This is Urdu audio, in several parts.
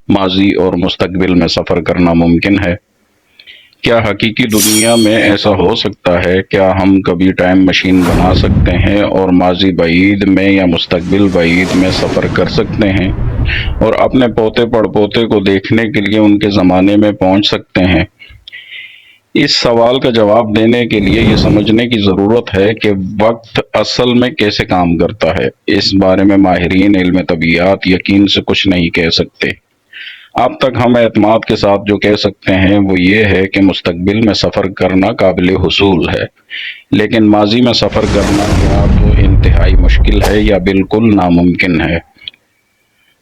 ماضی اور مستقبل میں سفر کرنا ممکن ہے؟ کیا حقیقی دنیا میں ایسا ہو سکتا ہے؟ کیا ہم کبھی ٹائم مشین بنا سکتے ہیں اور ماضی بعید میں یا مستقبل بعید میں سفر کر سکتے ہیں اور اپنے پوتے پڑ پوتے کو دیکھنے کے لیے ان کے زمانے میں پہنچ سکتے ہیں؟ اس سوال کا جواب دینے کے لیے یہ سمجھنے کی ضرورت ہے کہ وقت اصل میں کیسے کام کرتا ہے۔ اس بارے میں ماہرین علم طبیعیات یقین سے کچھ نہیں کہہ سکتے۔ اب تک ہم اعتماد کے ساتھ جو کہہ سکتے ہیں وہ یہ ہے کہ مستقبل میں سفر کرنا قابل حصول ہے، لیکن ماضی میں سفر کرنا یا تو انتہائی مشکل ہے یا بالکل ناممکن ہے۔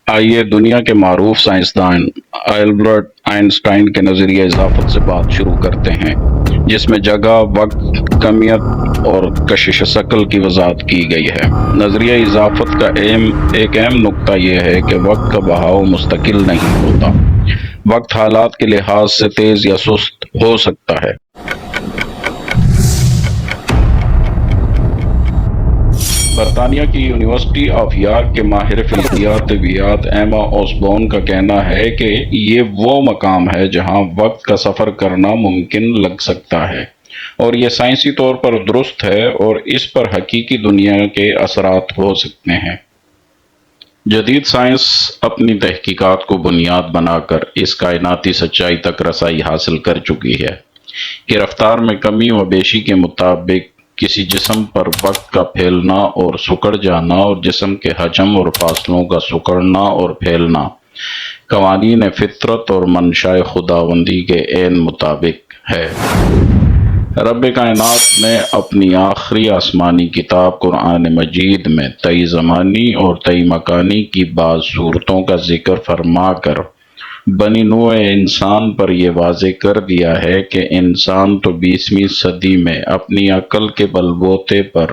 آئیے دنیا کے معروف سائنسدان البرٹ آئنسٹائن کے نظریہ اضافت سے بات شروع کرتے ہیں، جس میں جگہ، وقت، کمیت اور کشش ثقل کی وضاحت کی گئی ہے۔ نظریہ اضافت کا ایک اہم نقطہ یہ ہے کہ وقت کا بہاؤ مستقل نہیں ہوتا۔ وقت حالات کے لحاظ سے تیز یا سست ہو سکتا ہے۔ برطانیہ کی یونیورسٹی آف یارک کے ماہر فلکیات طبیعیات ایما اوسبورن کا کہنا ہے کہ یہ وہ مقام ہے جہاں وقت کا سفر کرنا ممکن لگ سکتا ہے، اور یہ سائنسی طور پر درست ہے اور اس پر حقیقی دنیا کے اثرات ہو سکتے ہیں۔ جدید سائنس اپنی تحقیقات کو بنیاد بنا کر اس کائناتی سچائی تک رسائی حاصل کر چکی ہے کہ رفتار میں کمی و بیشی کے مطابق کسی جسم پر وقت کا پھیلنا اور سکڑ جانا اور جسم کے حجم اور فاصلوں کا سکڑنا اور پھیلنا قوانین فطرت اور منشاء خداوندی کے عین مطابق ہے۔ رب کائنات نے اپنی آخری آسمانی کتاب قرآن مجید میں طی زمانی اور طی مکانی کی بعض صورتوں کا ذکر فرما کر بنی نوع انسان پر یہ واضح کر دیا ہے کہ انسان تو 20ویں صدی میں اپنی عقل کے بلبوتے پر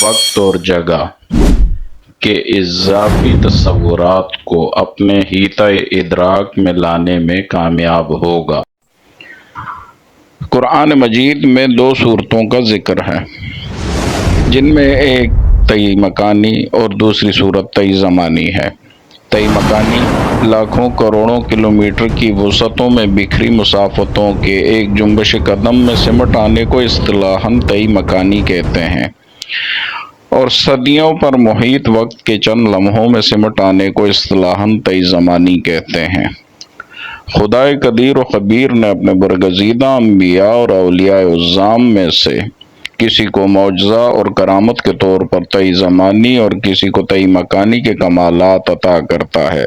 وقت اور جگہ کے اضافی تصورات کو اپنے حیطہ ادراک میں لانے میں کامیاب ہوگا۔ قرآن مجید میں 2 صورتوں کا ذکر ہے، جن میں ایک طی مکانی اور دوسری صورت طی زمانی ہے۔ طی مکانی لاکھوں کروڑوں کلومیٹر کی وسعتوں میں بکھری مسافتوں کے ایک جنبش قدم میں سمٹ آنے کو اصطلاحاً طی مکانی کہتے ہیں، اور صدیوں پر محیط وقت کے چند لمحوں میں سمٹ آنے کو اصطلاحاً طی زمانی کہتے ہیں۔ خدائے قدیر و خبیر نے اپنے برگزیدہ انبیاء اور اولیاء عظام میں سے کسی کو معجزہ اور کرامت کے طور پر طی زمانی اور کسی کو طی مکانی کے کمالات عطا کرتا ہے،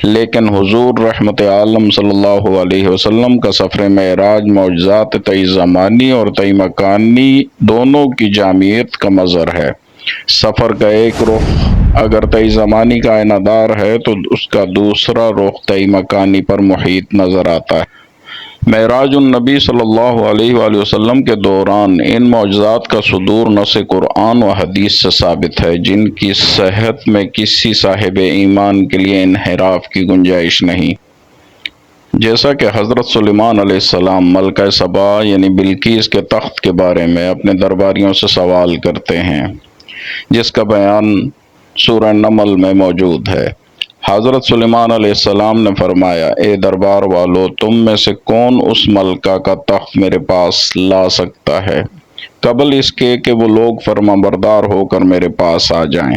لیکن حضور رحمت عالم صلی اللہ علیہ وسلم کا سفر معراج معجزات طی زمانی اور طی مکانی دونوں کی جامعیت کا مظہر ہے۔ سفر کا ایک رخ اگر طی زمانی کا آئینہ دار ہے تو اس کا دوسرا رخ طی مکانی پر محیط نظر آتا ہے۔ معراج النبی صلی اللہ علیہ وآلہ وسلم کے دوران ان معجزات کا صدور نص قرآن و حدیث سے ثابت ہے، جن کی صحت میں کسی صاحب ایمان کے لیے انحراف کی گنجائش نہیں۔ جیسا کہ حضرت سلیمان علیہ السلام ملکہ سبا یعنی بلقیس کے تخت کے بارے میں اپنے درباریوں سے سوال کرتے ہیں، جس کا بیان سورہ نمل میں موجود ہے۔ حضرت سلیمان علیہ السلام نے فرمایا، اے دربار والو، تم میں سے کون اس ملکہ کا تخت میرے پاس لا سکتا ہے قبل اس کے کہ وہ لوگ فرما بردار ہو کر میرے پاس آ جائیں۔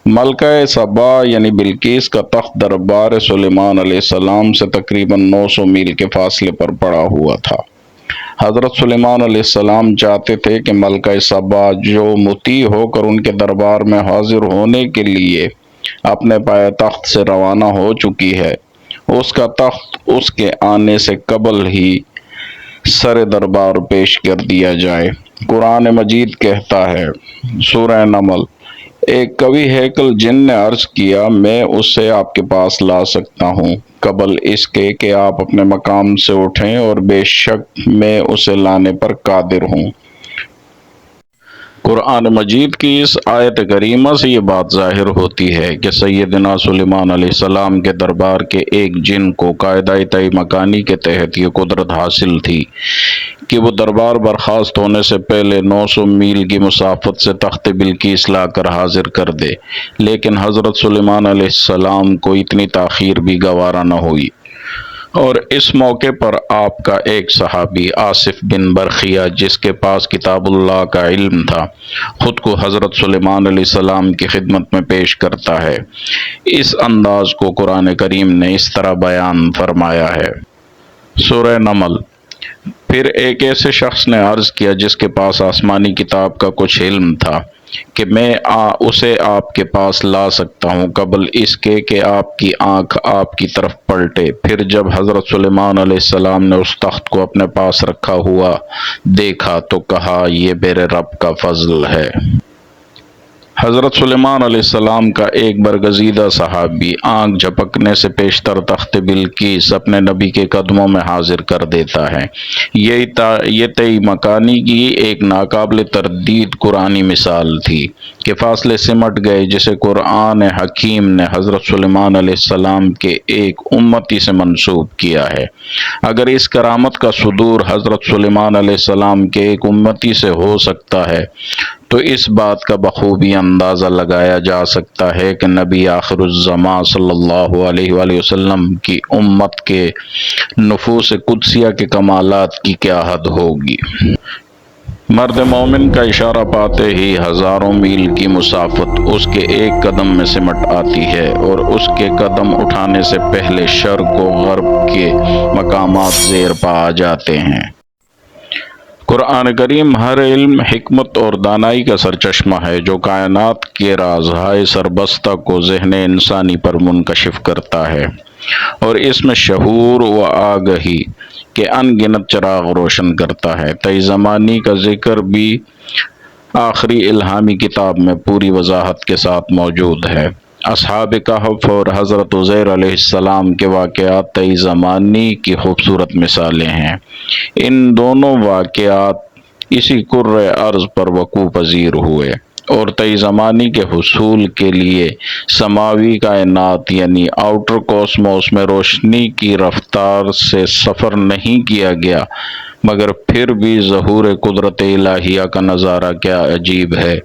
ملکہ سبا یعنی بلقیس کا تخت دربار سلیمان علیہ السلام سے تقریباً 900 میل کے فاصلے پر پڑا ہوا تھا۔ حضرت سلیمان علیہ السلام چاہتے تھے کہ ملکہ سبا جو مطیع ہو کر ان کے دربار میں حاضر ہونے کے لیے اپنے پائے تخت سے روانہ ہو چکی ہے، اس کا تخت اس کے آنے سے قبل ہی سر دربار پیش کر دیا جائے۔ قرآن مجید کہتا ہے، سورہ نمل، ایک قوی ہیکل جن نے عرض کیا، میں اسے آپ کے پاس لا سکتا ہوں قبل اس کے کہ آپ اپنے مقام سے اٹھیں، اور بے شک میں اسے لانے پر قادر ہوں۔ قرآن مجید کی اس آیت کریمہ سے یہ بات ظاہر ہوتی ہے کہ سیدنا سلیمان علیہ السلام کے دربار کے ایک جن کو قاعدہ طی مکانی کے تحت یہ قدرت حاصل تھی کہ وہ دربار برخاست ہونے سے پہلے 900 میل کی مسافت سے تخت بلقیس لا کر حاضر کر دے، لیکن حضرت سلیمان علیہ السلام کو اتنی تاخیر بھی گوارا نہ ہوئی، اور اس موقع پر آپ کا ایک صحابی آصف بن برخیہ، جس کے پاس کتاب اللہ کا علم تھا، خود کو حضرت سلیمان علیہ السلام کی خدمت میں پیش کرتا ہے۔ اس انداز کو قرآن کریم نے اس طرح بیان فرمایا ہے۔ سورہ نمل۔ پھر ایک ایسے شخص نے عرض کیا جس کے پاس آسمانی کتاب کا کچھ علم تھا کہ میں اسے آپ کے پاس لا سکتا ہوں قبل اس کے کہ آپ کی آنکھ آپ کی طرف پلٹے۔ پھر جب حضرت سلیمان علیہ السلام نے اس تخت کو اپنے پاس رکھا ہوا دیکھا تو کہا، یہ میرے رب کا فضل ہے۔ حضرت سلیمان علیہ السلام کا ایک برگزیدہ صحابی آنکھ جھپکنے سے پیشتر تخت بلقیس اپنے نبی کے قدموں میں حاضر کر دیتا ہے۔ یہ تئی مکانی کی ایک ناقابل تردید قرآنی مثال تھی کہ فاصلے سمٹ گئے جسے قرآن حکیم نے حضرت سلیمان علیہ السلام کے ایک امتی سے منسوب کیا ہے۔ اگر اس کرامت کا صدور حضرت سلیمان علیہ السلام کے ایک امتی سے ہو سکتا ہے تو اس بات کا بخوبی اندازہ لگایا جا سکتا ہے کہ نبی آخر الزماں صلی اللہ علیہ وآلہ وسلم کی امت کے نفوس قدسیہ کے کمالات کی کیا حد ہوگی۔ مرد مومن کا اشارہ پاتے ہی ہزاروں میل کی مسافت اس کے ایک قدم میں سمٹ آتی ہے، اور اس کے قدم اٹھانے سے پہلے شرق و غرب کے مقامات زیر پا آ جاتے ہیں۔ قرآن کریم ہر علم، حکمت اور دانائی کا سرچشمہ ہے جو کائنات کے رازہائے سربستہ کو ذہن انسانی پر منکشف کرتا ہے، اور اس میں شعور و آگہی کے ان گنت چراغ روشن کرتا ہے۔ تئی زمانی کا ذکر بھی آخری الہامی کتاب میں پوری وضاحت کے ساتھ موجود ہے۔ اصحاب کہف اور حضرت عزیر علیہ السلام کے واقعات تئی زمانی کی خوبصورت مثالیں ہیں۔ ان دونوں واقعات اسی کرۂ ارض پر وقوع پذیر ہوئے، اور تئی زمانی کے حصول کے لیے سماوی کائنات یعنی آؤٹر کوسموس میں روشنی کی رفتار سے سفر نہیں کیا گیا، مگر پھر بھی ظہور قدرت الہیہ کا نظارہ کیا عجیب ہے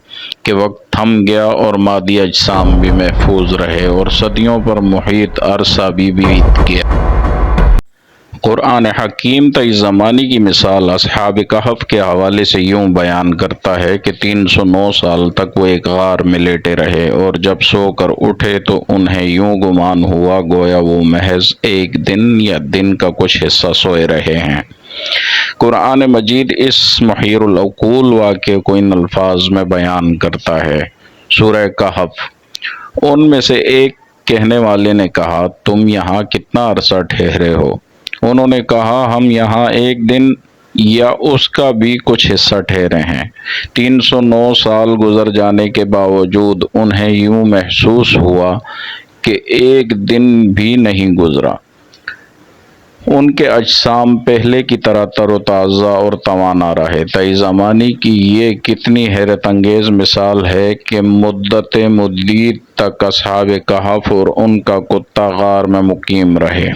کہ وقت تھم گیا اور مادی اجسام بھی محفوظ رہے اور صدیوں پر محیط عرصہ بھی بیت گیا۔ قرآن حکیم تئی زمانی کی مثال اصحاب کہف کے حوالے سے یوں بیان کرتا ہے کہ 309 سال تک وہ ایک غار میں لیٹے رہے، اور جب سو کر اٹھے تو انہیں یوں گمان ہوا گویا وہ محض ایک دن یا دن کا کچھ حصہ سوئے رہے ہیں۔ قرآن مجید اس محیر العقول واقعے کو ان الفاظ میں بیان کرتا ہے۔ سورہ کہف۔ ان میں سے ایک کہنے والے نے کہا، تم یہاں کتنا عرصہ ٹھہرے ہو؟ انہوں نے کہا، ہم یہاں ایک دن یا اس کا بھی کچھ حصہ ٹھہرے ہیں۔ 309 سال گزر جانے کے باوجود انہیں یوں محسوس ہوا کہ ایک دن بھی نہیں گزرا۔ ان کے اجسام پہلے کی طرح تر و تازہ اور توانا رہے۔ تئی زمانی کی یہ کتنی حیرت انگیز مثال ہے کہ مدت مدید تک اصحاب کہف اور ان کا کتا غار میں مقیم رہے،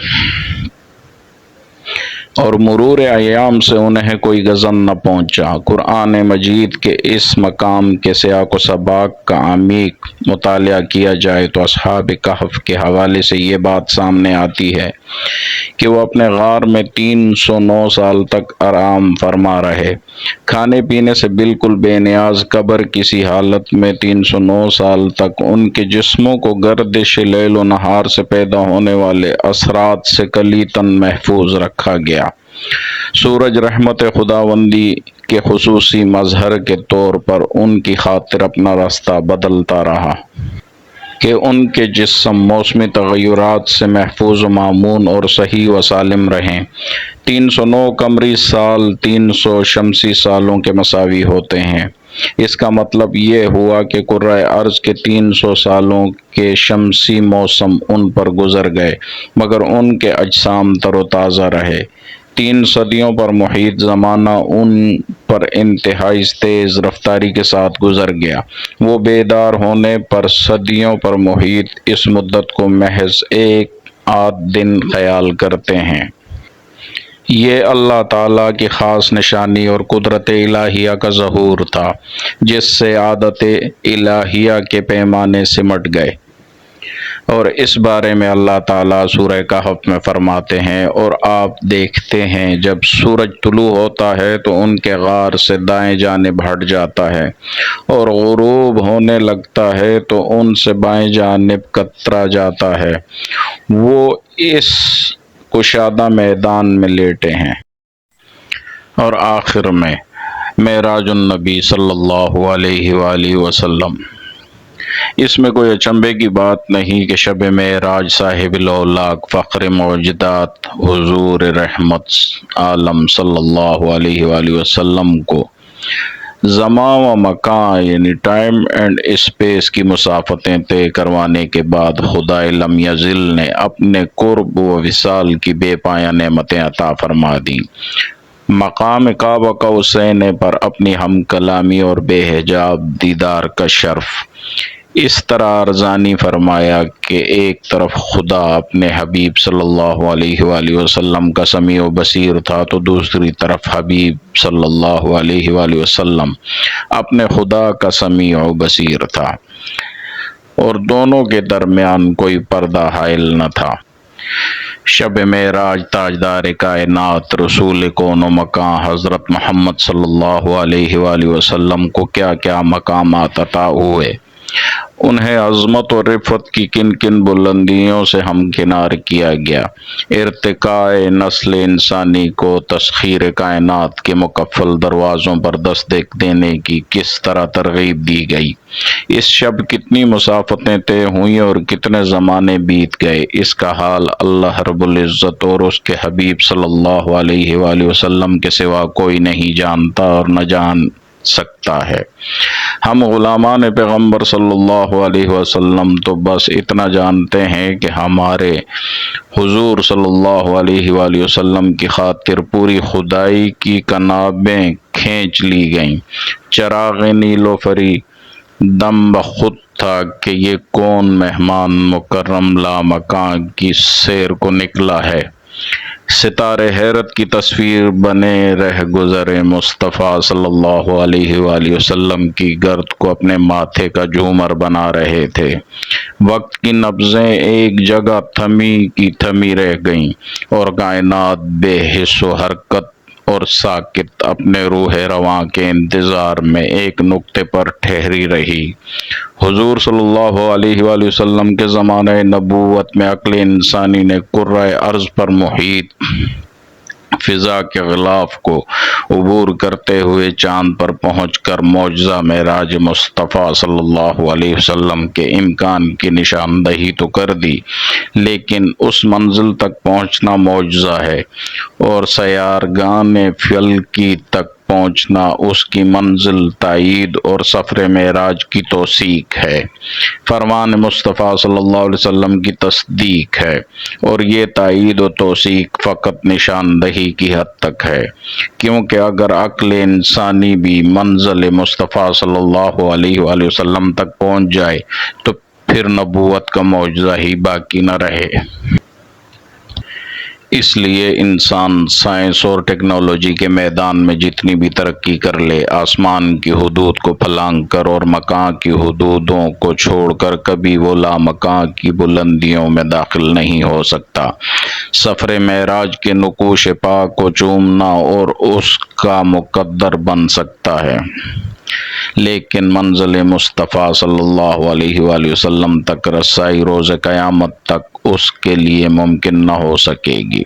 اور مرور ایام سے انہیں کوئی غضن نہ پہنچا۔ قرآن مجید کے اس مقام کے سیاق و سباق کا عمیق مطالعہ کیا جائے تو اصحاب کہف کے حوالے سے یہ بات سامنے آتی ہے کہ وہ اپنے غار میں 309 سال تک آرام فرما رہے، کھانے پینے سے بالکل بے نیاز، قبر کسی حالت میں 309 سال تک ان کے جسموں کو گردش لیل و نہار سے پیدا ہونے والے اثرات سے کلیتاً محفوظ رکھا گیا۔ سورج رحمت خداوندی کے خصوصی مظہر کے طور پر ان کی خاطر اپنا راستہ بدلتا رہا کہ ان کے جسم موسمی تغیرات سے محفوظ و مامون اور صحیح و سالم رہیں۔ 309 قمری سال 300 شمسی سالوں کے مساوی ہوتے ہیں۔ اس کا مطلب یہ ہوا کہ کرۂ ارض کے 300 سالوں کے شمسی موسم ان پر گزر گئے، مگر ان کے اجسام تر و تازہ رہے۔ 3 صدیوں پر محیط زمانہ ان پر انتہائی تیز رفتاری کے ساتھ گزر گیا۔ وہ بیدار ہونے پر صدیوں پر محیط اس مدت کو محض ایک آدھ دن خیال کرتے ہیں۔ یہ اللہ تعالیٰ کی خاص نشانی اور قدرت الہیہ کا ظہور تھا، جس سے عادت الہیہ کے پیمانے سمٹ گئے۔ اور اس بارے میں اللہ تعالیٰ سورہ کہف میں فرماتے ہیں، اور آپ دیکھتے ہیں جب سورج طلوع ہوتا ہے تو ان کے غار سے دائیں جانب ہٹ جاتا ہے، اور غروب ہونے لگتا ہے تو ان سے بائیں جانب کترا جاتا ہے، وہ اس کشادہ میدان میں لیٹے ہیں۔ اور آخر میں معراج النبی صلی اللہ علیہ وآلہ وسلم۔ اس میں کوئی اچنبے کی بات نہیں کہ شب معراج صاحب الاولاق فخر موجودات حضور رحمت عالم صلی اللہ علیہ وآلہ وسلم کو زمان و مکان یعنی ٹائم اینڈ اسپیس کی مسافتیں طے کروانے کے بعد خدائے لم یزل نے اپنے قرب و وصال کی بے پایہ نعمتیں عطا فرما دیں۔ مقام کعبہ قوسین پر اپنی ہم کلامی اور بے حجاب دیدار کا شرف اس طرح ارزانی فرمایا کہ ایک طرف خدا اپنے حبیب صلی اللہ علیہ وآلہ وسلم کا سمیع و بصیر تھا، تو دوسری طرف حبیب صلی اللہ علیہ وآلہ وسلم اپنے خدا کا سمیع و بصیر تھا، اور دونوں کے درمیان کوئی پردہ حائل نہ تھا۔ شب معراج تاجدار کائنات رسول کون و مکان حضرت محمد صلی اللہ علیہ وآلہ وسلم کو کیا کیا مقامات عطا ہوئے، انہیں عظمت و رفعت کی کن کن بلندیوں سے ہمکنار کیا گیا، ارتقاء نسل انسانی کو تسخیر کائنات کے مقفل دروازوں پر دستک دینے کی کس طرح ترغیب دی گئی، اس شب کتنی مسافتیں طے ہوئیں اور کتنے زمانے بیت گئے، اس کا حال اللہ رب العزت اور اس کے حبیب صلی اللہ علیہ وآلہ وسلم کے سوا کوئی نہیں جانتا اور نہ جان سکتا ہے۔ ہم غلامان پیغمبر صلی اللہ علیہ وسلم تو بس اتنا جانتے ہیں کہ ہمارے حضور صلی اللہ علیہ وآلہ وسلم کی خاطر پوری خدائی کی کنابیں کھینچ لی گئیں، چراغ نیلوفری دم بخود تھا کہ یہ کون مہمان مکرم لامکان کی سیر کو نکلا ہے، ستارے حیرت کی تصویر بنے رہ گزرے مصطفیٰ صلی اللہ علیہ وآلہ وسلم کی گرد کو اپنے ماتھے کا جھومر بنا رہے تھے، وقت کی نبضیں ایک جگہ تھمی کی تھمی رہ گئیں، اور کائنات بے حس و حرکت اور ساکت اپنے روح رواں کے انتظار میں ایک نقطے پر ٹھہری رہی۔ حضور صلی اللہ علیہ وآلہ وسلم کے زمانہ نبوت میں عقل انسانی نے کرۂ ارض پر محیط فضا کے غلاف کو عبور کرتے ہوئے چاند پر پہنچ کر معجزہ معراج مصطفیٰ صلی اللہ علیہ وسلم کے امکان کی نشاندہی تو کر دی، لیکن اس منزل تک پہنچنا معجزہ ہے، اور سیارگان فلکی تک پہنچنا اس کی منزل تائید اور سفر معراج کی توثیق ہے، فرمان مصطفیٰ صلی اللہ علیہ وسلم کی تصدیق ہے، اور یہ تائید و توثیق فقط نشاندہی کی حد تک ہے، کیونکہ اگر عقل انسانی بھی منزل مصطفیٰ صلی اللہ علیہ وآلہ وسلم تک پہنچ جائے تو پھر نبوت کا معجزہ ہی باقی نہ رہے۔ اس لیے انسان سائنس اور ٹیکنالوجی کے میدان میں جتنی بھی ترقی کر لے، آسمان کی حدود کو پھلانگ کر اور مکان کی حدودوں کو چھوڑ کر کبھی وہ لامکان کی بلندیوں میں داخل نہیں ہو سکتا۔ سفر معراج کے نقوش پاک کو چومنا اور اس کا مقدر بن سکتا ہے، لیکن منزل مصطفیٰ صلی اللہ علیہ وآلہ وسلم تک رسائی روز قیامت تک اس کے لیے ممکن نہ ہو سکے گی۔